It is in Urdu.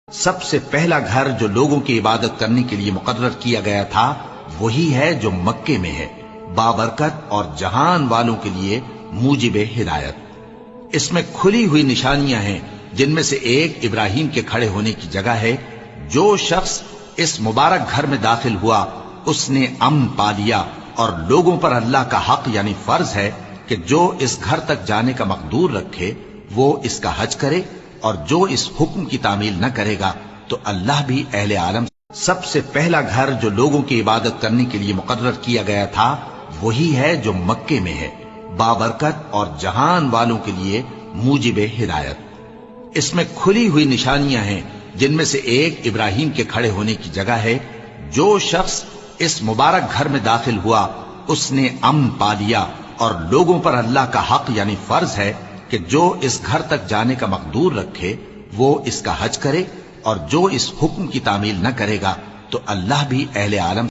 سب سے پہلا گھر جو لوگوں کی عبادت کرنے کے لیے مقرر کیا گیا تھا وہی ہے جو مکے میں ہے، بابرکت اور جہان والوں کے لیے موجب ہدایت۔ اس میں کھلی ہوئی نشانیاں ہیں، جن میں سے ایک ابراہیم کے کھڑے ہونے کی جگہ ہے۔ جو شخص اس مبارک گھر میں داخل ہوا اس نے امن پا لیا، اور لوگوں پر اللہ کا حق یعنی فرض ہے کہ جو اس گھر تک جانے کا مقدور رکھے وہ اس کا حج کرے، اور جو اس حکم کی تعمیل نہ کرے گا تو اللہ بھی اہل عالم۔ سب سے پہلا گھر جو لوگوں کی عبادت کرنے کے لیے مقرر کیا گیا تھا وہی ہے جو مکے میں ہے، بابرکت اور جہان والوں کے لیے موجب ہدایت۔ اس میں کھلی ہوئی نشانیاں ہیں، جن میں سے ایک ابراہیم کے کھڑے ہونے کی جگہ ہے۔ جو شخص اس مبارک گھر میں داخل ہوا اس نے امن پا لیا، اور لوگوں پر اللہ کا حق یعنی فرض ہے کہ جو اس گھر تک جانے کا مقدور رکھے وہ اس کا حج کرے، اور جو اس حکم کی تعمیل نہ کرے گا تو اللہ بھی اہل عالم